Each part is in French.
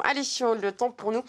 Allez, le temps pour nous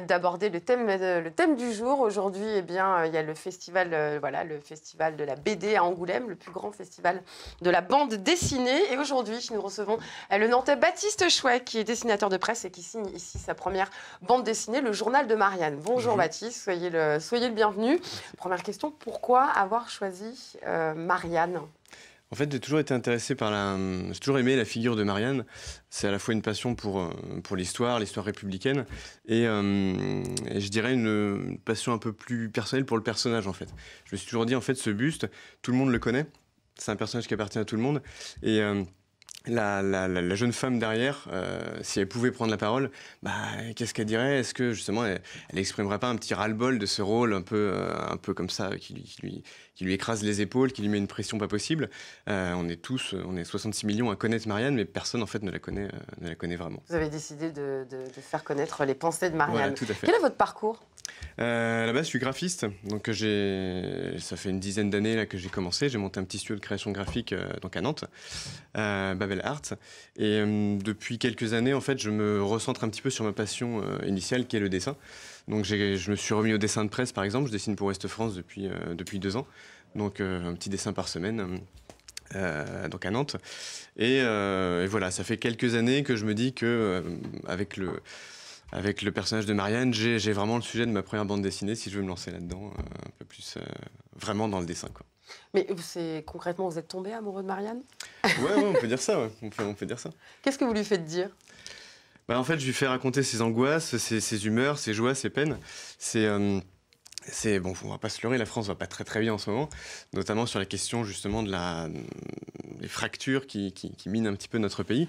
d'aborder le thème du jour. Aujourd'hui, eh bien, il y a le festival, voilà, le festival de la BD à Angoulême, le plus grand festival de la bande dessinée. Et aujourd'hui, nous recevons le Nantais Baptiste Chouet, qui est dessinateur de presse et qui signe ici sa première bande dessinée, le Journal de Marianne. Bonjour Baptiste, soyez le bienvenu. Première question, pourquoi avoir choisi Marianne ? En fait, j'ai toujours été intéressé par j'ai toujours aimé la figure de Marianne. C'est à la fois une passion pour l'histoire républicaine, et je dirais une passion un peu plus personnelle pour le personnage, en fait. Je me suis toujours dit, en fait, ce buste, tout le monde le connaît. C'est un personnage qui appartient à tout le monde. Et la jeune femme derrière, si elle pouvait prendre la parole, qu'est-ce qu'elle dirait? Est-ce que justement elle exprimerait pas un petit ras-le-bol de ce rôle un peu comme ça, qui lui écrase les épaules, qui lui met une pression pas possible? On est 66 millions à connaître Marianne, mais personne en fait ne la connaît vraiment. Vous avez décidé de faire connaître les pensées de Marianne. Voilà, tout à fait. Quel est votre parcours ? À la base, je suis graphiste, donc ça fait une dizaine d'années là que j'ai commencé. J'ai monté un petit studio de création graphique donc à Nantes, Babel Art. Et depuis quelques années, en fait, je me recentre un petit peu sur ma passion initiale, qui est le dessin. Donc je me suis remis au dessin de presse, par exemple. Je dessine pour Ouest France depuis 2 ans, donc un petit dessin par semaine. Donc à Nantes. Et voilà, ça fait quelques années que je me dis que avec le personnage de Marianne, j'ai vraiment le sujet de ma première bande dessinée, si je veux me lancer là-dedans, un peu plus vraiment dans le dessin, quoi. Mais concrètement, vous êtes tombé amoureux de Marianne ? Ouais, on peut dire ça, ouais. On peut dire ça. Qu'est-ce que vous lui faites dire ? En fait, je lui fais raconter ses angoisses, ses humeurs, ses joies, ses peines. Bon, on va pas se leurrer, la France va pas très très bien en ce moment, notamment sur la question justement des fractures qui minent un petit peu notre pays.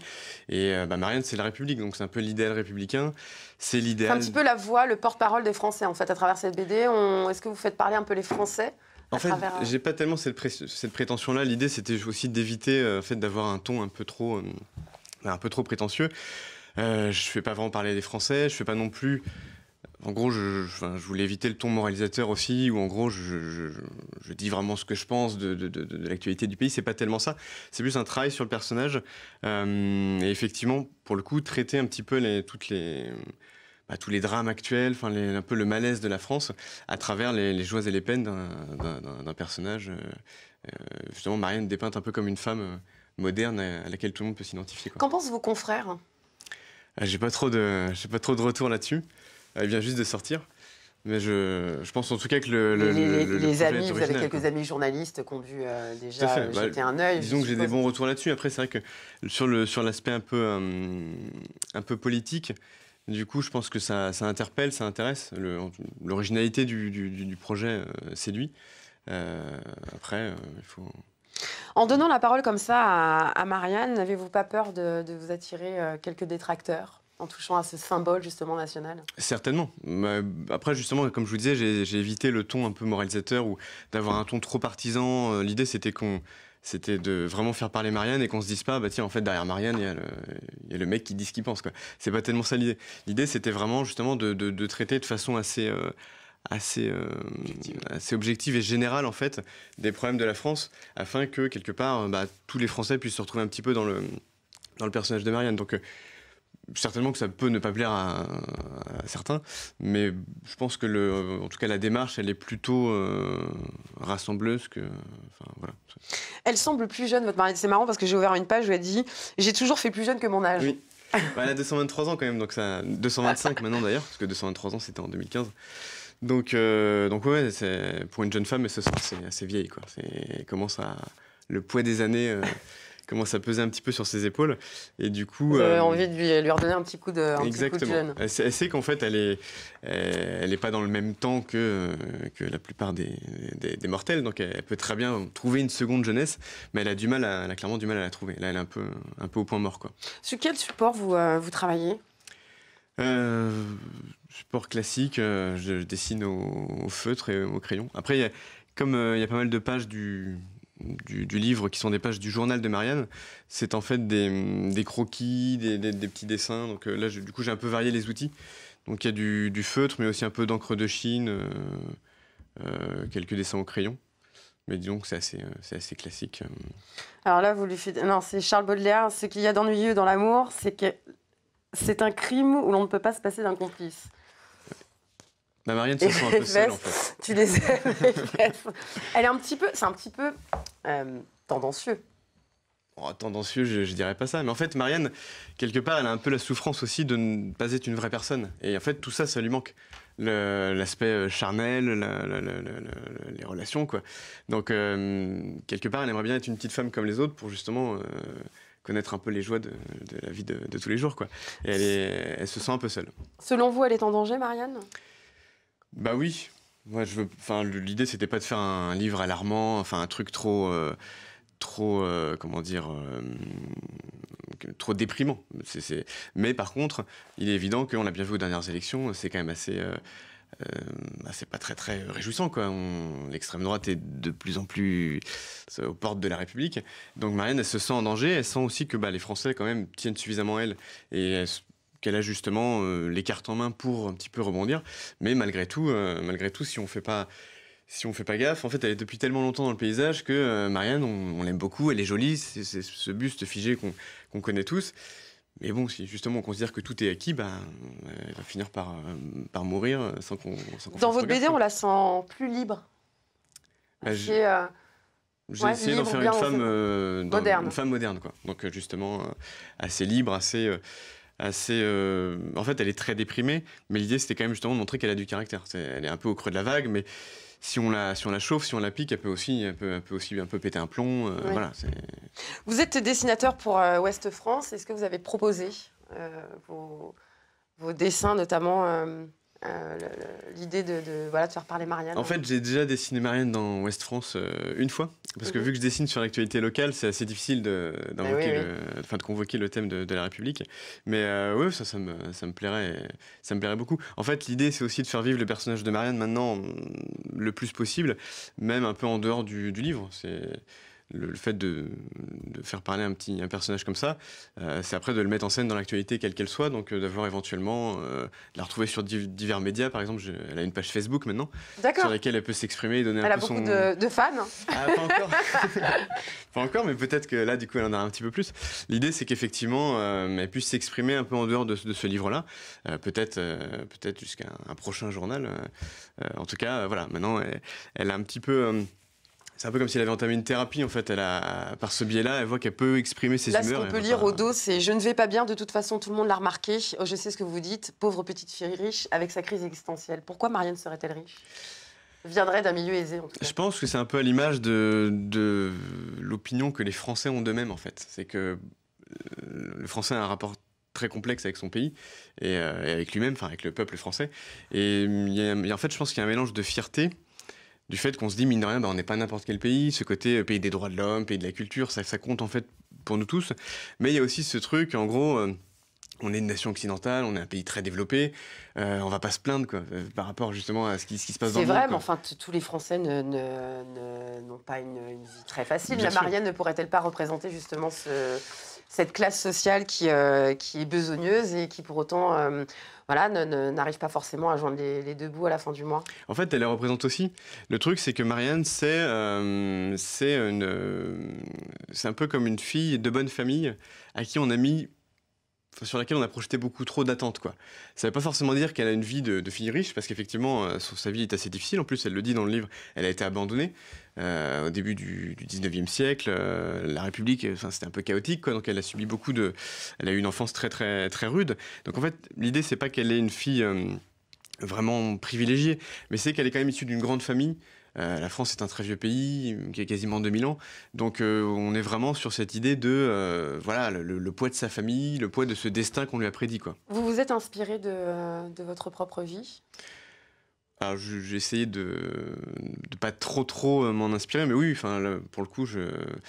Et Marianne, c'est la République, donc c'est un peu l'idéal républicain. C'est l'idéal. C'est un petit peu la voix, le porte-parole des Français en fait à travers cette BD. Est-ce que vous faites parler un peu les Français ? En fait, j'ai pas tellement cette prétention-là. L'idée, c'était aussi d'éviter d'avoir un ton un peu trop prétentieux. Je fais pas vraiment parler des Français. Je fais pas non plus. En gros, je voulais éviter le ton moralisateur aussi, où en gros, je dis vraiment ce que je pense de l'actualité du pays. C'est pas tellement ça. C'est plus un travail sur le personnage. Et effectivement, pour le coup, traiter un petit peu tous les drames actuels, un peu le malaise de la France, à travers les joies et les peines d'un personnage. Justement, Marianne dépeinte un peu comme une femme moderne à laquelle tout le monde peut s'identifier, quoi. Qu'en pensent vos confrères ? J'ai pas trop de retour là-dessus. Elle vient juste de sortir. Mais je pense en tout cas que les amis, vous avez original, quelques quoi. amis journalistes qui ont dû déjà jeter un œil. Disons que j'ai des bons retours là-dessus. Après, c'est vrai que sur l'aspect un peu politique, du coup, je pense que ça interpelle, ça intéresse. L'originalité du projet séduit. Après, il faut... En donnant la parole comme ça à Marianne, n'avez-vous pas peur de vous attirer quelques détracteurs en touchant à ce symbole justement national ? Certainement. Après, justement, comme je vous disais, j'ai évité le ton un peu moralisateur ou d'avoir un ton trop partisan. L'idée, c'était de vraiment faire parler Marianne et qu'on se dise pas, tiens, en fait, derrière Marianne, il y a le mec qui dit ce qu'il pense, quoi. C'est pas tellement ça l'idée. L'idée, c'était vraiment justement de traiter de façon assez objective et générale, en fait, des problèmes de la France, afin que, quelque part, tous les Français puissent se retrouver un petit peu dans le personnage de Marianne. Donc, certainement que ça peut ne pas plaire à certains, mais je pense que en tout cas la démarche, elle est plutôt rassembleuse que... voilà. Elle semble plus jeune, votre Marianne. C'est marrant parce que j'ai ouvert une page où elle dit « J'ai toujours fait plus jeune que mon âge ». Oui. Elle a 223 ans quand même, donc ça, 225 maintenant d'ailleurs, parce que 223 ans c'était en 2015. Donc ouais, pour une jeune femme, c'est assez vieille, quoi. Le poids des années commence à peser un petit peu sur ses épaules, et du coup... Vous avez envie de lui redonner un petit coup de exactement. jeune. Elle sait qu'en fait, elle est pas dans le même temps que la plupart des mortels, donc elle peut très bien trouver une seconde jeunesse, mais elle a clairement du mal à la trouver. Là, elle est un peu au point mort, quoi. Sur quel support vous travaillez ? Support classique, je dessine au feutre et au crayon. Après, il y a pas mal de pages du livre qui sont des pages du journal de Marianne, c'est en fait des croquis, des petits dessins. Donc là, du coup, j'ai un peu varié les outils. Donc il y a du feutre, mais aussi un peu d'encre de Chine, quelques dessins au crayon. Mais disons que c'est assez classique. Alors là, vous lui faites... Non, c'est Charles Baudelaire. Ce qu'il y a d'ennuyeux dans l'amour, c'est que C'est un crime où l'on ne peut pas se passer d'un complice. Bah, Marianne se sent un peu seule, en fait. Tu les aimes, les fesses. Elle est un petit peu... C'est un petit peu tendancieux. Oh, tendancieux, je dirais pas ça. Mais en fait, Marianne, quelque part, elle a un peu la souffrance aussi de ne pas être une vraie personne. Et en fait, tout ça, ça lui manque. L'aspect charnel, les relations, quoi. Donc, quelque part, elle aimerait bien être une petite femme comme les autres pour justement connaître un peu les joies de la vie de tous les jours, quoi. Et elle se sent un peu seule. Selon vous, elle est en danger, Marianne ? Bah oui. Moi, l'idée, c'était pas de faire un livre alarmant, enfin un truc trop comment dire, trop déprimant. Mais par contre, il est évident qu'on l'a bien vu aux dernières élections, c'est quand même assez, c'est pas très très réjouissant, quoi. L'extrême droite est de plus en plus aux portes de la République. Donc Marianne, elle se sent en danger. Elle sent aussi que les Français quand même tiennent suffisamment à elle et qu'elle a justement les cartes en main pour un petit peu rebondir. Mais malgré tout, si on fait pas gaffe, en fait, elle est depuis tellement longtemps dans le paysage que Marianne, on l'aime beaucoup, elle est jolie, c'est ce buste figé qu'on connaît tous. Mais bon, si justement on considère que tout est acquis, elle va finir par mourir sans qu'on Dans votre BD, on la sent plus libre. J'ai essayé d'en faire une femme moderne. Une femme moderne, quoi. Donc justement, assez libre, assez en fait, elle est très déprimée, mais l'idée, c'était quand même justement de montrer qu'elle a du caractère. Elle est un peu au creux de la vague, mais si on la chauffe, si on la pique, elle peut aussi un peu péter un plomb. Oui. Voilà, vous êtes dessinateur pour Ouest France. Est-ce que vous avez proposé vos dessins, notamment l'idée de faire parler Marianne? En fait, j'ai déjà dessiné Marianne dans Ouest France une fois, parce que vu que je dessine sur l'actualité locale, c'est assez difficile de convoquer le thème de la République. Mais oui, ça me plairait beaucoup. En fait, l'idée, c'est aussi de faire vivre le personnage de Marianne maintenant le plus possible, même un peu en dehors du livre. C'est le fait de faire parler un personnage comme ça, c'est après de le mettre en scène dans l'actualité quelle qu'elle soit, donc d'avoir éventuellement de la retrouver sur divers médias. Par exemple, elle a une page Facebook maintenant, sur laquelle elle peut s'exprimer et donner un peu son... Elle a beaucoup de fans. Ah, pas encore. Pas encore, mais peut-être que là, du coup, elle en a un petit peu plus. L'idée, c'est qu'effectivement, elle puisse s'exprimer un peu en dehors de ce livre-là, peut-être jusqu'à un prochain journal. En tout cas, voilà, maintenant, elle a un petit peu... c'est un peu comme si elle avait entamé une thérapie, en fait. Par ce biais-là, elle voit qu'elle peut exprimer ses humeurs. Là, ce qu'on peut lire au dos, c'est « Je ne vais pas bien, de toute façon, tout le monde l'a remarqué. Oh, je sais ce que vous dites, pauvre petite fille riche avec sa crise existentielle. » Pourquoi Marianne serait-elle riche ? Viendrait d'un milieu aisé, en tout cas. Je pense que c'est un peu à l'image de l'opinion que les Français ont d'eux-mêmes, en fait. C'est que le Français a un rapport très complexe avec son pays et avec lui-même, enfin avec le peuple français. Et en fait, je pense qu'il y a un mélange de fierté, du fait qu'on se dit, mine de rien, on n'est pas n'importe quel pays, ce côté pays des droits de l'homme, pays de la culture, ça compte en fait pour nous tous. Mais il y a aussi ce truc, en gros, on est une nation occidentale, on est un pays très développé, on va pas se plaindre, quoi, par rapport justement à ce qui se passe dans le monde. C'est vrai, mais enfin, tous les Français n'ont pas une vie très facile. La Marianne ne pourrait-elle pas représenter justement cette classe sociale qui est besogneuse et qui pour autant... n'arrive pas forcément à joindre les deux bouts à la fin du mois. En fait, elle les représente aussi. Le truc, c'est que Marianne, c'est un peu comme une fille de bonne famille à qui on a mis... sur laquelle on a projeté beaucoup trop d'attentes, quoi. Ça ne veut pas forcément dire qu'elle a une vie de fille riche, parce qu'effectivement, sa vie est assez difficile. En plus, elle le dit dans le livre, elle a été abandonnée au début du 19e siècle. La République, c'était un peu chaotique, quoi, donc elle a subi elle a eu une enfance très, très, très rude. Donc en fait, l'idée, c'est pas qu'elle est une fille vraiment privilégiée, mais c'est qu'elle est quand même issue d'une grande famille. La France est un très vieux pays qui a quasiment 2000 ans, donc on est vraiment sur cette idée de le poids de sa famille, le poids de ce destin qu'on lui a prédit, quoi. Vous vous êtes inspiré de votre propre vie ? Alors j'ai essayé de pas trop m'en inspirer, mais oui, pour le coup,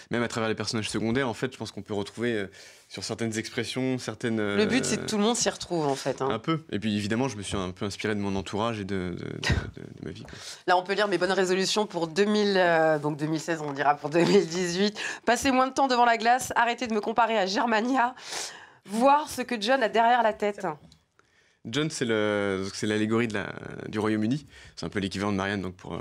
même à travers les personnages secondaires, en fait, je pense qu'on peut retrouver sur certaines expressions, certaines... Le but, c'est que tout le monde s'y retrouve, en fait. Un peu. Et puis évidemment, je me suis un peu inspiré de mon entourage et de ma vie, quoi. Là, on peut lire mes bonnes résolutions pour 2016, on dira pour 2018. Passer moins de temps devant la glace, arrêter de me comparer à Germania, voir ce que John a derrière la tête. John, c'est l'allégorie du Royaume-Uni. C'est un peu l'équivalent de Marianne donc pour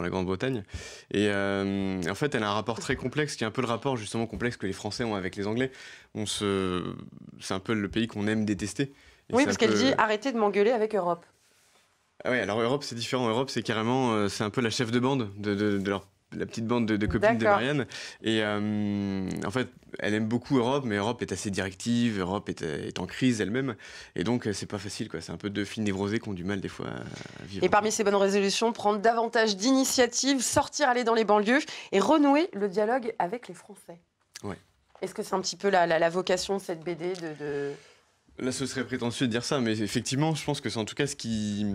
la Grande-Bretagne. Et en fait, elle a un rapport très complexe, qui est un peu le rapport justement complexe que les Français ont avec les Anglais. C'est un peu le pays qu'on aime détester. Et oui, parce qu'elle dit arrêtez de m'engueuler avec Europe. Ah ouais, alors Europe, c'est différent. Europe, c'est carrément, c'est un peu la chef de bande de la petite bande de copines de Marianne. Et en fait, elle aime beaucoup Europe, mais Europe est assez directive, Europe est en crise elle-même. Et donc, c'est pas facile, quoi. C'est un peu deux filles névrosées qui ont du mal, des fois, à vivre. Et parmi ces bonnes résolutions, prendre davantage d'initiatives, sortir, aller dans les banlieues et renouer le dialogue avec les Français. Ouais. Est-ce que c'est un petit peu la vocation de cette BD Là, ce serait prétentieux de dire ça, mais effectivement, je pense que c'est en tout cas ce qui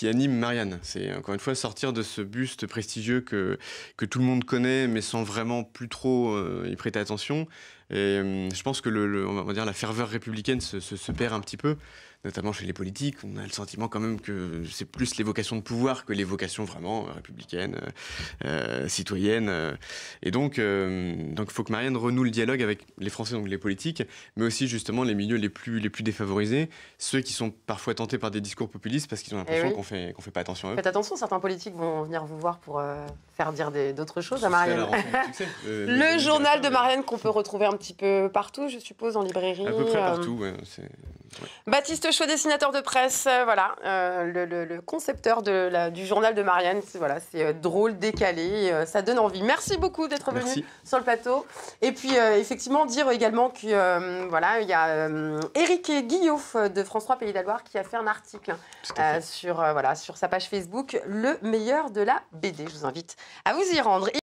anime Marianne. C'est encore une fois sortir de ce buste prestigieux que tout le monde connaît, mais sans vraiment plus trop y prêter attention. Et je pense que on va dire la ferveur républicaine se perd un petit peu, notamment chez les politiques. On a le sentiment quand même que c'est plus l'évocation de pouvoir que l'évocation vraiment républicaine, citoyenne. Et donc, il faut que Marianne renoue le dialogue avec les Français, donc les politiques, mais aussi justement les milieux les plus défavorisés, ceux qui sont parfois tentés par des discours populistes parce qu'ils ont l'impression qu'on fait pas attention à eux. Faites attention, certains politiques vont venir vous voir pour faire dire d'autres choses à Marianne. Le journal de Marianne qu'on peut retrouver un petit peu partout, je suppose, en librairie. À peu près partout, ouais. Baptiste Chaud, dessinateur de presse, voilà, le concepteur du journal de Marianne. C'est drôle, décalé, ça donne envie. Merci beaucoup d'être venu sur le plateau. Et puis, effectivement, dire également qu'il y a Éric Guillot de France 3 Pays de la Loire qui a fait un article sur sa page Facebook, Le meilleur de la BD. Je vous invite à vous y rendre.